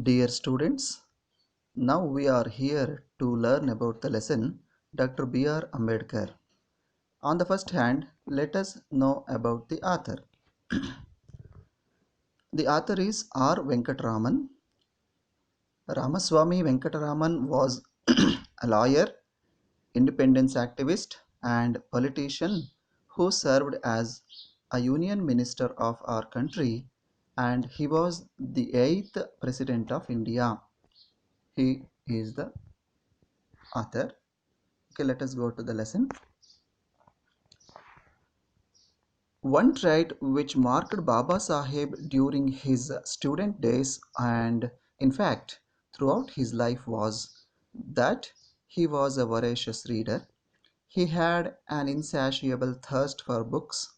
Dear students, now we are here to learn about the lesson Dr. B.R. Ambedkar. On the first hand, let us know about the author. The author is R. Venkataraman. Ramaswamy Venkataraman was a lawyer, independence activist, and politician who served as a union minister of our country, and he was the 8th President of India. He is the author. Okay, let us go to the lesson. One trait which marked Baba Saheb during his student days and, in fact, throughout his life was that he was a voracious reader. He had an insatiable thirst for books.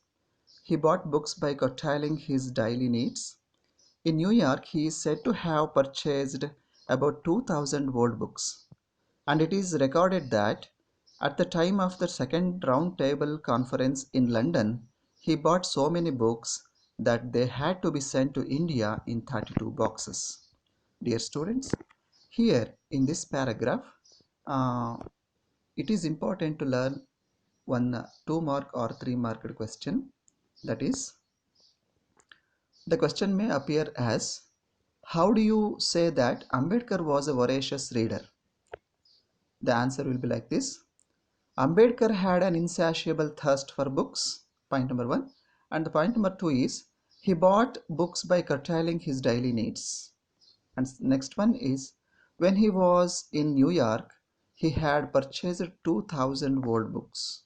He bought books by curtailing his daily needs. In New York, he is said to have purchased about 2,000 old books. And it is recorded that at the time of the second round table conference in London, he bought so many books that they had to be sent to India in 32 boxes. Dear students, here in this paragraph, uh, it is important to learn one 2 mark or 3 marked question. That is, the question may appear as, how do you say that Ambedkar was a voracious reader? The answer will be like this. Ambedkar had an insatiable thirst for books, point number one. And the point number two is he bought books by curtailing his daily needs. And next one is when he was in New York, he had purchased 2,000 old books.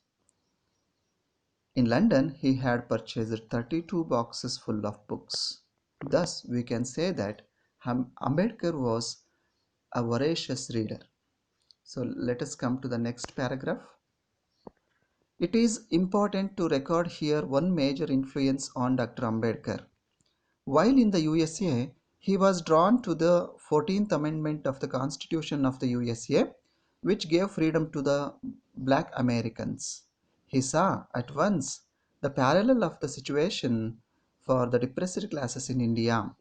In London, he had purchased 32 boxes full of books. Thus, we can say that Ambedkar was a voracious reader. So let us come to the next paragraph. It is important to record here one major influence on Dr. Ambedkar. While in the USA, he was drawn to the 14th Amendment of the Constitution of the USA, which gave freedom to the black Americans. He saw at once the parallel of the situation for the depressed classes in India.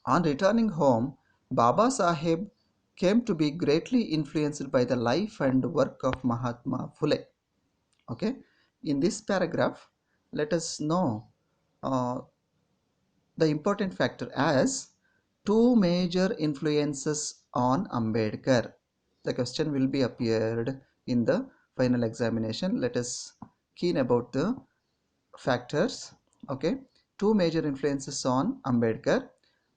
On returning home, Baba Sahib came to be greatly influenced by the life and work of Mahatma Phule. Okay, in this paragraph, let us know uh, the important factor as two major influences on Ambedkar. The question will be appeared in the final examination. Let us keen about the factors. Okay, two major influences on Ambedkar.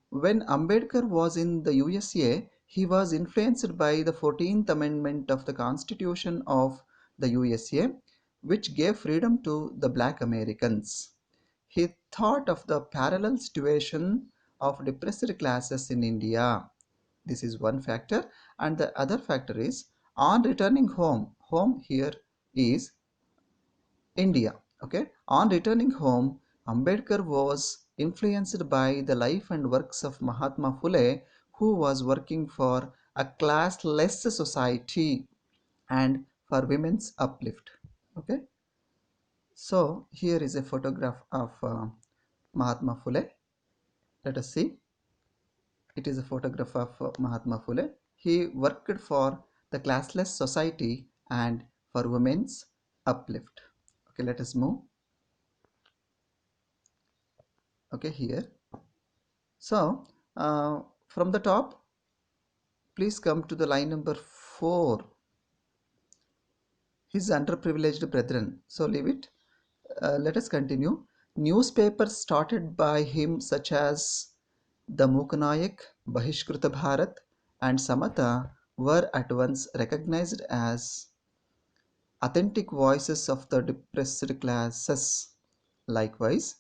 When Ambedkar was in the USA, he was influenced by the 14th Amendment of the Constitution of the USA, which gave freedom to the black Americans. He thought of the parallel situation of depressed classes in India. This is one factor, and the other factor is on returning home. Home here is India. Okay, on returning home, Ambedkar was influenced by the life and works of Mahatma Phule, who was working for a classless society and for women's uplift. Okay, so here is a photograph of Mahatma Phule. Let us see. It is a photograph of Mahatma Phule. He worked for the classless society and for women's uplift. Okay, let us move. Okay, here. So, from the top, please come to the line number 4. His underprivileged brethren. So, leave it. Let us continue. Newspapers started by him, such as the Muknayak, Bahishkruta Bharat, and Samata, were at once recognized as authentic voices of the depressed classes. Likewise,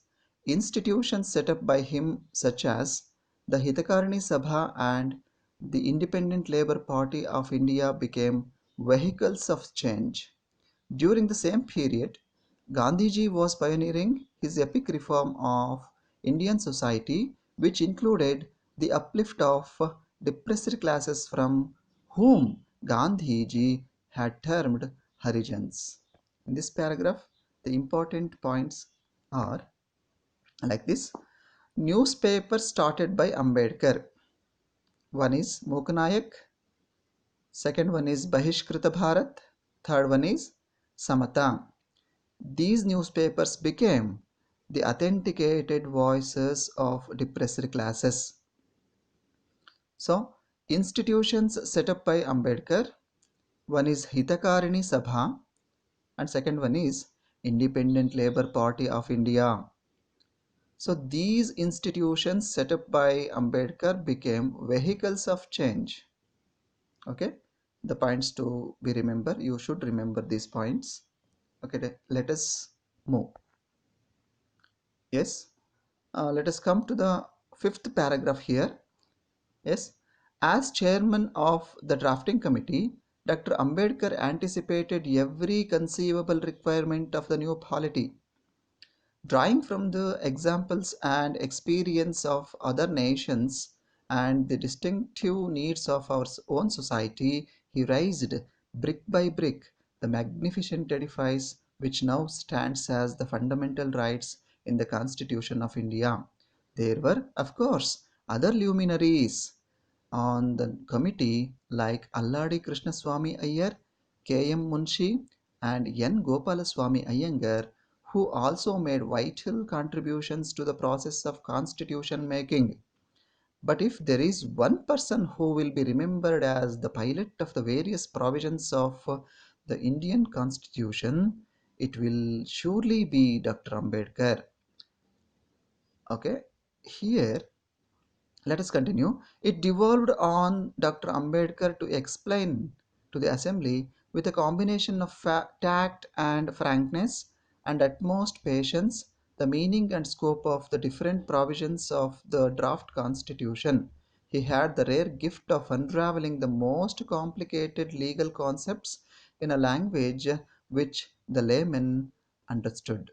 institutions set up by him, such as the Hitakarni Sabha and the Independent Labour Party of India, became vehicles of change. During the same period, Gandhiji was pioneering his epic reform of Indian society, which included the uplift of depressed classes from whom Gandhiji had termed Harijans. In this paragraph, the important points are like this. Newspaper started by Ambedkar. One is Muknayak, second one is Bahishkrita Bharat, third one is Samata. These newspapers became the authenticated voices of depressed classes. So, institutions set up by Ambedkar, one is Hitakarini Sabha, and second one is Independent Labour Party of India. So, these institutions set up by Ambedkar became vehicles of change. Okay, the points to be remember, you should remember these points. Okay, let us move. Yes, let us come to the fifth paragraph here. Yes, as chairman of the drafting committee, Dr. Ambedkar anticipated every conceivable requirement of the new polity. Drawing from the examples and experience of other nations and the distinctive needs of our own society, he raised brick by brick the magnificent edifice which now stands as the fundamental rights in the Constitution of India. There were, of course, other luminaries on the committee like Alladi Krishnaswamy Iyer, K.M. Munshi, and N. Gopalaswamy Iyengar, who also made vital contributions to the process of constitution making. But if there is one person who will be remembered as the pilot of the various provisions of the Indian constitution, it will surely be Dr. Ambedkar. Okay, here let us continue. It devolved on Dr. Ambedkar to explain to the assembly with a combination of tact and frankness and utmost patience the meaning and scope of the different provisions of the draft constitution. He had the rare gift of unraveling the most complicated legal concepts in a language which the layman understood.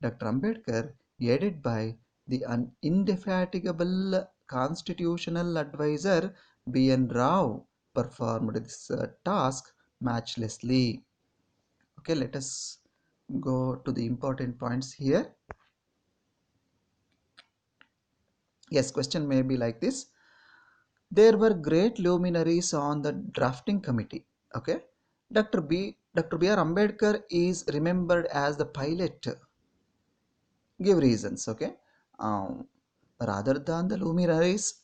Dr. Ambedkar, aided by the indefatigable constitutional advisor B.N. Rao, performed this task matchlessly. Okay, let us go to the important points here. Yes, question may be like this. There were great luminaries on the drafting committee. Okay, Dr. B.R. Ambedkar is remembered as the pilot. Give reasons. Okay, um, rather than the luminaries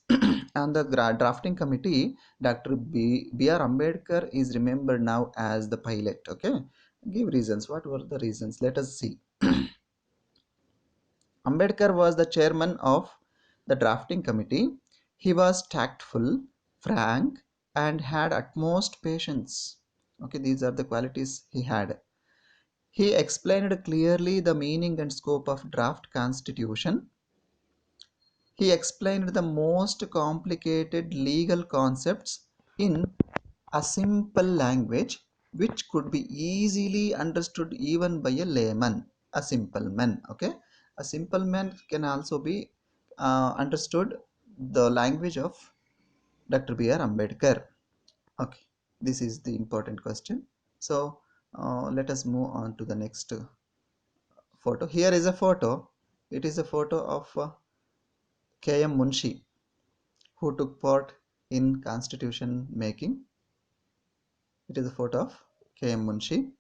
and the drafting committee, Dr. B.R. Ambedkar is remembered now as the pilot. Okay, give reasons. What were the reasons? Let us see. Ambedkar was the chairman of the drafting committee. He was tactful, frank, and had utmost patience. Okay, these are the qualities he had. He explained clearly the meaning and scope of draft constitution. He explained the most complicated legal concepts in a simple language which could be easily understood even by a layman, a simple man. Okay, a simple man can also be understood the language of Dr. B.R. Ambedkar. Okay, this is the important question. So let us move on to the next photo. Here is a photo. It is a photo of K.M. Munshi, who took part in constitution making. It is a photo of K.M. Munshi.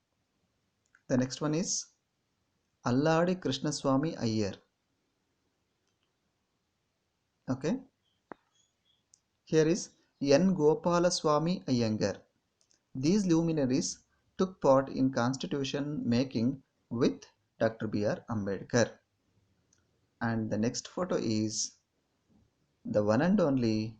The next one is Alladi Krishnaswamy Iyer. Okay. Here is N. Gopalaswamy Iyengar. These luminaries took part in constitution making with Dr. B.R. Ambedkar. And the next photo is the one and only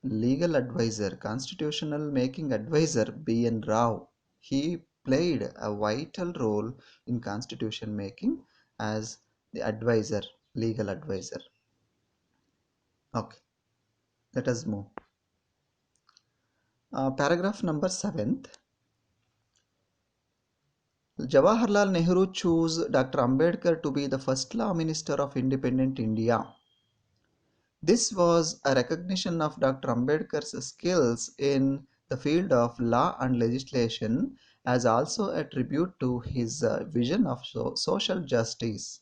legal advisor, constitutional making advisor B.N. Rao. He played a vital role in constitution making as the advisor, legal advisor. Okay, let us move. Paragraph number 7th. Jawaharlal Nehru chose Dr. Ambedkar to be the first law minister of independent India. This was a recognition of Dr. Ambedkar's skills in the field of law and legislation, as also a tribute to his vision of social justice,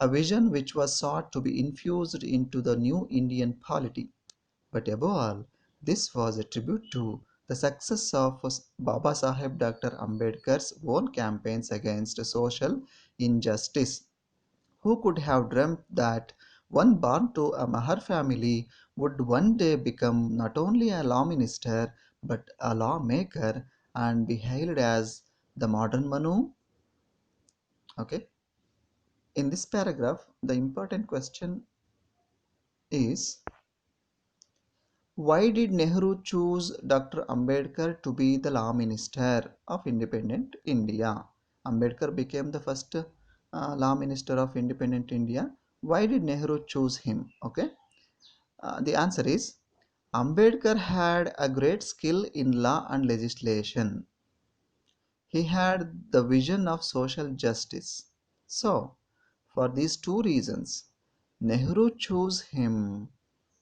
a vision which was sought to be infused into the new Indian polity. But above all, this was a tribute to the success of Baba Saheb Dr. Ambedkar's own campaigns against social injustice. Who could have dreamt that one born to a Mahar family would one day become not only a law minister but a lawmaker and be hailed as the modern Manu? Okay. In this paragraph, the important question is, why did Nehru choose Dr. Ambedkar to be the law minister of independent India? Ambedkar became the first law minister of independent India. Why did Nehru choose him? Okay. The answer is, Ambedkar had a great skill in law and legislation. He had the vision of social justice. So, for these two reasons, Nehru chose him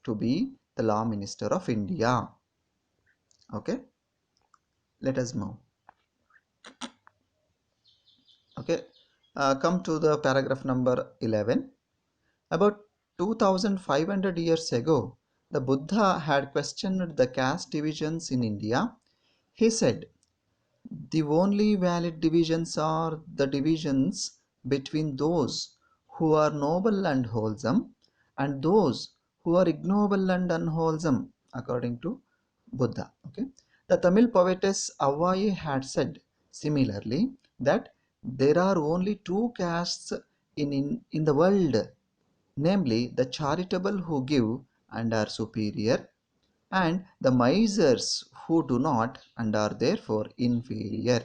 to be the law minister of India. Okay, let us move. Okay, come to the paragraph number 11. About 2500 years ago, the Buddha had questioned the caste divisions in India. He said, the only valid divisions are the divisions between those who are noble and wholesome and those who are ignoble and unwholesome, according to Buddha. Okay, the Tamil poetess Avai had said similarly that there are only two castes in the world, namely the charitable who give and are superior, and the misers who do not and are therefore inferior.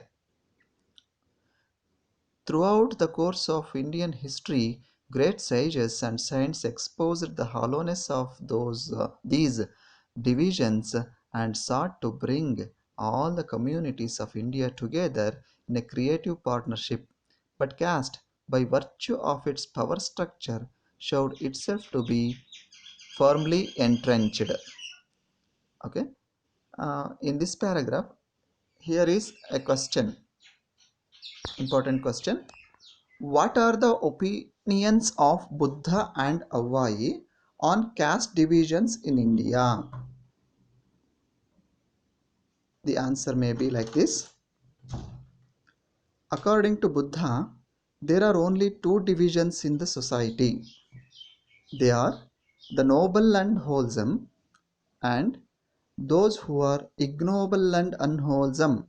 Throughout the course of Indian history, great sages and saints exposed the hollowness of these divisions and sought to bring all the communities of India together in a creative partnership. But caste, by virtue of its power structure, showed itself to be firmly entrenched. Okay. In this paragraph, here is a question, important question. What are the opinions of Buddha and Avai on caste divisions in India? The answer may be like this. According to Buddha, there are only two divisions in the society. They are the noble and wholesome, and those who are ignoble and unwholesome.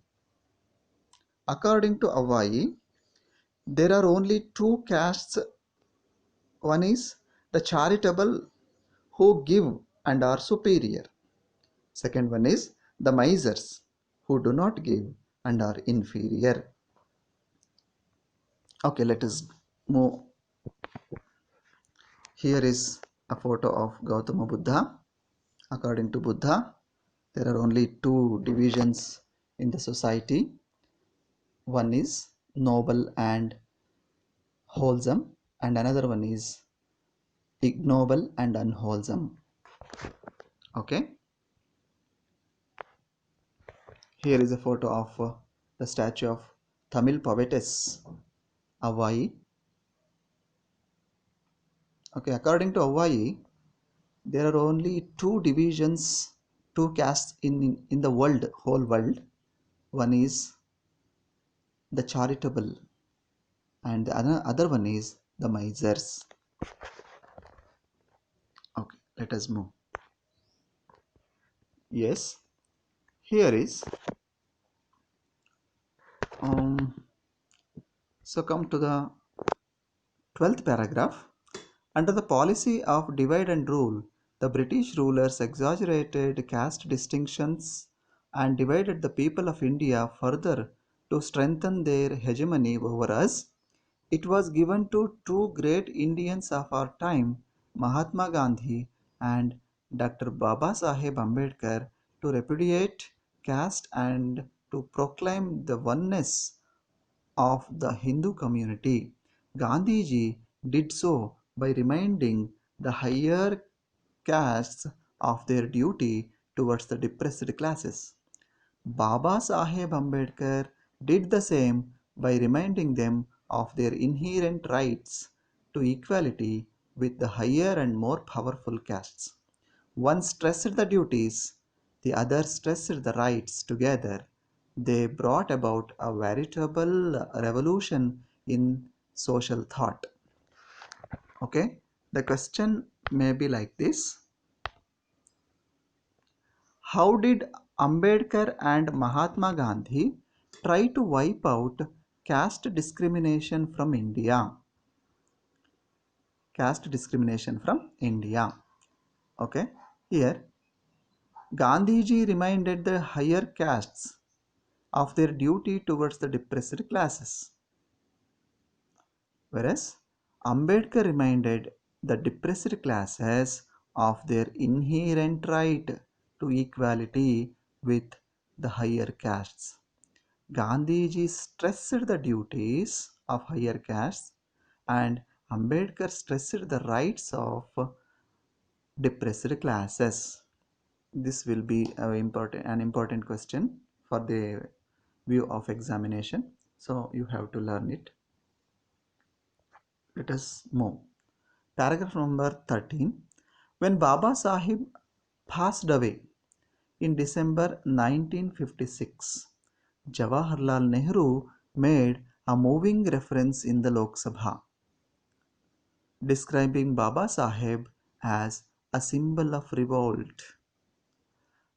According to Avai, there are only two castes. One is the charitable who give and are superior. Second one is the misers who do not give and are inferior. Okay, let us move. Here is a photo of Gautama Buddha. According to Buddha, there are only two divisions in the society. One is noble and wholesome, and another one is ignoble and unwholesome. Okay, here is a photo of the statue of Tamil poetess Avai. Okay, according to Avai, there are only two divisions, two castes in the world, whole world. One is the charitable, and the other one is the misers. Okay, let us move. Yes, here is. Um, so come to the 12th paragraph. Under the policy of divide and rule, the British rulers exaggerated caste distinctions and divided the people of India further to strengthen their hegemony over us. It was given to two great Indians of our time, Mahatma Gandhi and Dr. Baba Saheb Ambedkar, to repudiate caste and to proclaim the oneness of the Hindu community. Gandhiji did so by reminding the higher castes of their duty towards the depressed classes. Baba Saheb Ambedkar did the same by reminding them of their inherent rights to equality with the higher and more powerful castes. One stressed the duties, the other stressed the rights. Together, they brought about a veritable revolution in social thought. Okay, the question may be like this: how did Ambedkar and Mahatma Gandhi try to wipe out caste discrimination from India? Caste discrimination from India. Okay, here Gandhiji reminded the higher castes of their duty towards the depressed classes, whereas Ambedkar reminded the depressed classes of their inherent right to equality with the higher castes. Gandhiji stressed the duties of higher castes and Ambedkar stressed the rights of depressed classes. This will be an important question for the view of examination. So you have to learn it. Let us move. Paragraph number 13. When Baba Sahib passed away in December 1956, Jawaharlal Nehru made a moving reference in the Lok Sabha, describing Baba Sahib as a symbol of revolt.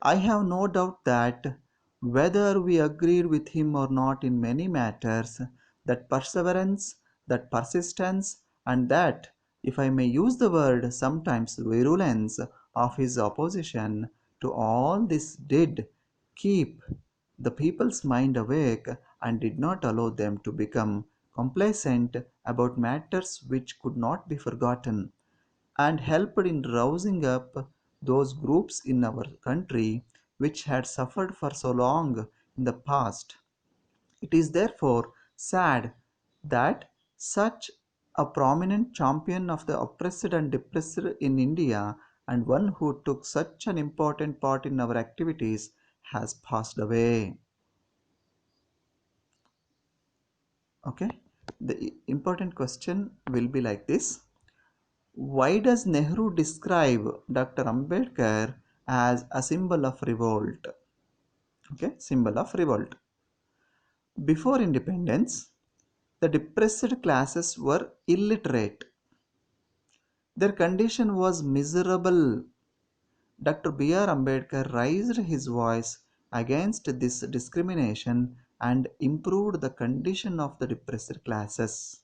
I have no doubt that whether we agreed with him or not in many matters, that perseverance, that persistence, and that, if I may use the word, sometimes virulence of his opposition to all this did keep the people's mind awake and did not allow them to become complacent about matters which could not be forgotten, and helped in rousing up those groups in our country which had suffered for so long in the past. It is therefore sad that such a prominent champion of the oppressed and depressed in India, and one who took such an important part in our activities, has passed away. Okay, the important question will be like this: why does Nehru describe Dr. Ambedkar as a symbol of revolt? Okay, symbol of revolt. Before independence, the depressed classes were illiterate. Their condition was miserable. Dr. B.R. Ambedkar raised his voice against this discrimination and improved the condition of the depressed classes.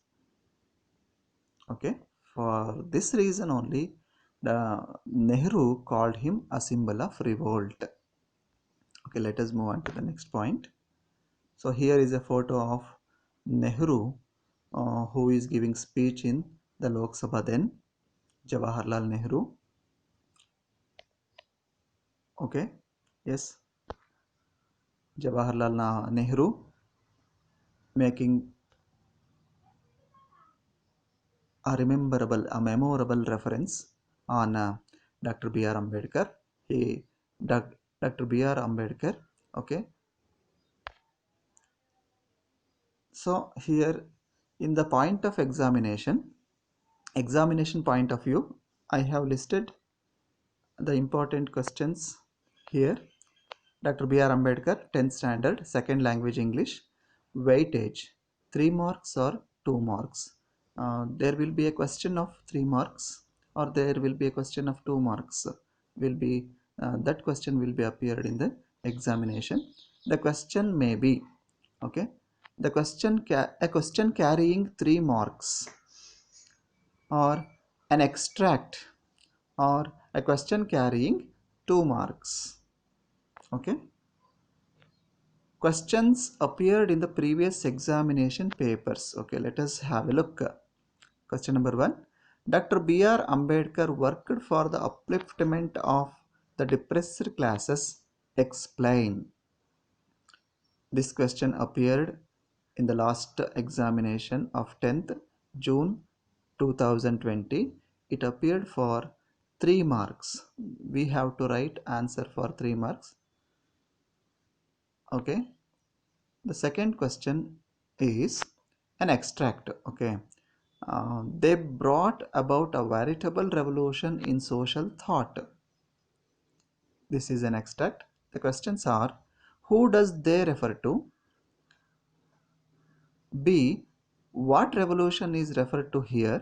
Okay, for this reason only, the Nehru called him a symbol of revolt. Okay, let us move on to the next point. So here is a photo of Nehru, who is giving speech in the Lok Sabha then, Jawaharlal Nehru. Okay, yes, Jawaharlal Nehru making a memorable reference on Dr. B.R. Ambedkar. He, Dr. B.R. Ambedkar, okay. So here in the point of examination point of view, I have listed the important questions here. Dr. B.R. Ambedkar, 10th standard, second language English, weightage, 3 marks or 2 marks. There will be a question of 3 marks or there will be a question of 2 marks. That question will be appeared in the examination. The question may be, okay, a question carrying 3 marks, or an extract, or a question carrying 2 marks. Okay, questions appeared in the previous examination papers. Okay, let us have a look. Question number 1: Dr. B.R. Ambedkar worked for the upliftment of the depressed classes. Explain. This question appeared in the last examination of 10th June 2020. It appeared for 3 marks. We have to write answer for 3 marks. Okay. The second question is an extract. Okay. They brought about a veritable revolution in social thought. This is an extract. The questions are: who does they refer to? B. What revolution is referred to here?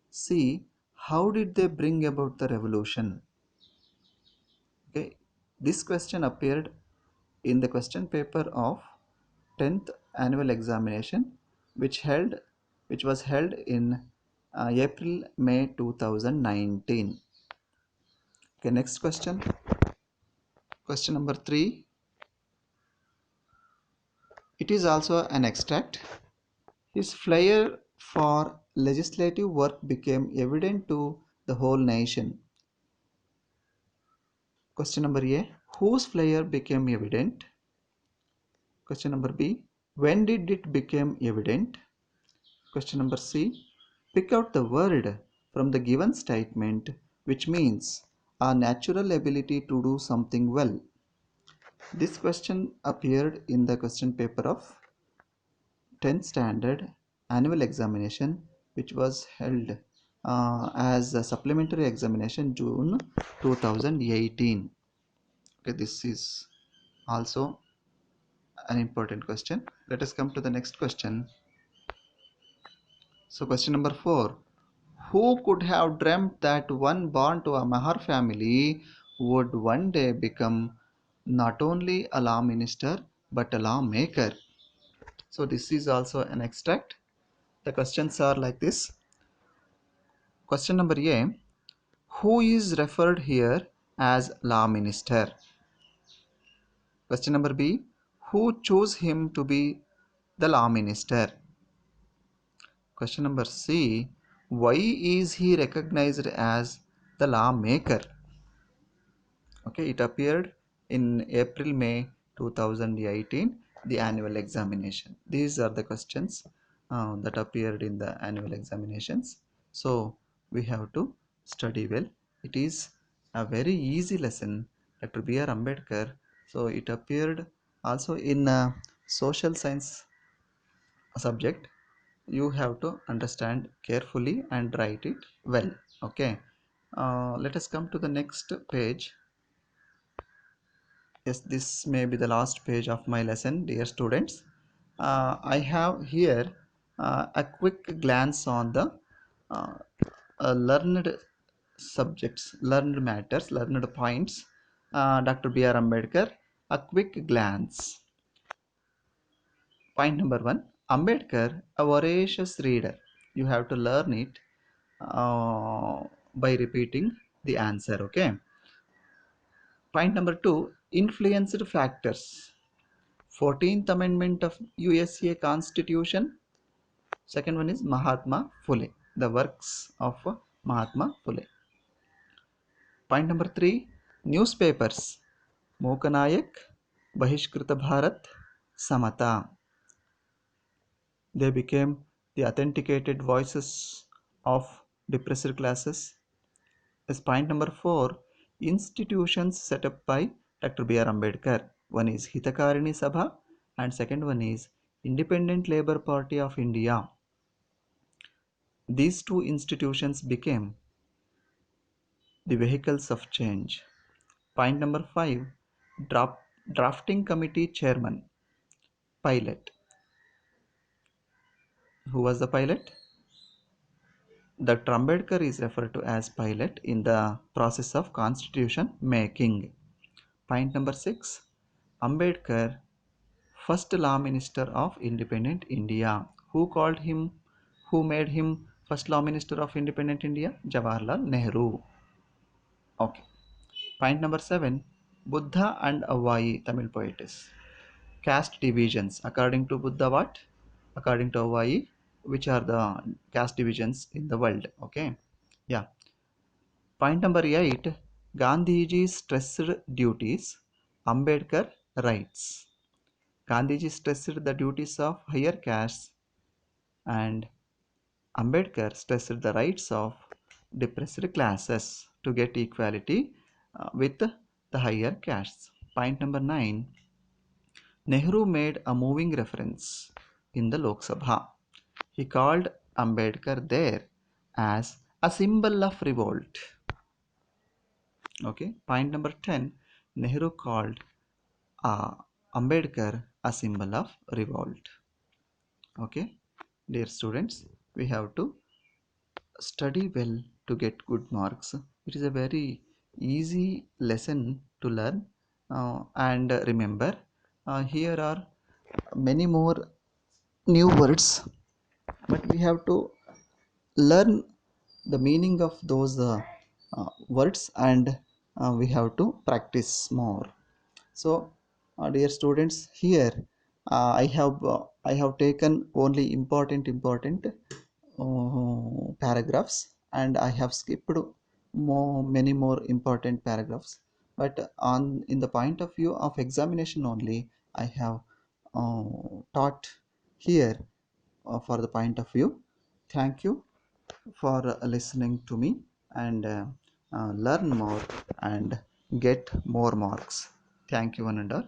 C. How did they bring about the revolution? Okay, this question appeared in the question paper of 10th annual examination, which was held in April May 2019. Okay, next question. Question number 3. It is also an extract. His flair for legislative work became evident to the whole nation. Question number A. Whose flair became evident? Question number B. When did it become evident? Question number C. Pick out the word from the given statement which means a natural ability to do something well. This question appeared in the question paper of 10th standard annual examination, which was held as a supplementary examination June 2018. Okay, this is also an important question. Let us come to the next question. So question number 4. Who could have dreamt that one born to a Mahar family would one day become not only a law minister but a lawmaker? So this is also an extract. The questions are like this. Question number A. Who is referred here as law minister? Question number B. Who chose him to be the law minister? Question number C. Why is he recognized as the lawmaker? Okay, it appeared in April May 2018, the annual examination. These are the questions that appeared in the annual examinations. So we have to study well. It is a very easy lesson. Dr. B.R. Ambedkar. So it appeared also in social science subject. You have to understand carefully and write it well. Okay, let us come to the next page. Yes, this may be the last page of my lesson, dear students. I have here a quick glance on the uh, learned subjects, learned matters, learned points. Dr. B.R. Ambedkar, a quick glance. Point number 1. Ambedkar, a voracious reader. You have to learn it by repeating the answer. Okay. Point number 2. Influenced factors. 14th Amendment of USA Constitution. Second one is Mahatma Phule, the works of Mahatma Phule. Point number 3. Newspapers. Mokanayak, Bahishkrita Bharat, Samata. They became the authenticated voices of depressed classes. As point number 4, institutions set up by Dr. B.R. Ambedkar. One is Hitakarini Sabha and second one is Independent Labour Party of India. These two institutions became the vehicles of change. Point number 5, drafting committee chairman, pilot. Who was the pilot? Dr. Ambedkar is referred to as pilot in the process of constitution making. Point number 6, Ambedkar, first law minister of independent India. Who made him first law minister of independent India? Jawaharlal Nehru. Okay. Point number 7, Buddha and Avai, Tamil poetess. Caste divisions. According to Buddha, what? According to Avai, which are the caste divisions in the world? Okay. Yeah. Point number 8, Gandhiji stressed duties, Ambedkar rights. Gandhiji stressed the duties of higher castes and Ambedkar stressed the rights of depressed classes to get equality with the higher castes. Point number 9, Nehru made a moving reference in the Lok Sabha. He called Ambedkar there as a symbol of revolt. Okay, point number 10, Nehru called uh, Ambedkar a symbol of revolt. Okay, dear students, we have to study well to get good marks. It is a very easy lesson to learn and remember. Here are many more new words, but we have to learn the meaning of those words and we have to practice more. So, dear students, here I have taken only important paragraphs, and I have skipped many more important paragraphs. But on in the point of view of examination only, I have taught here for the point of view. Thank you for listening to me and learn more and get more marks. Thank you, one and all.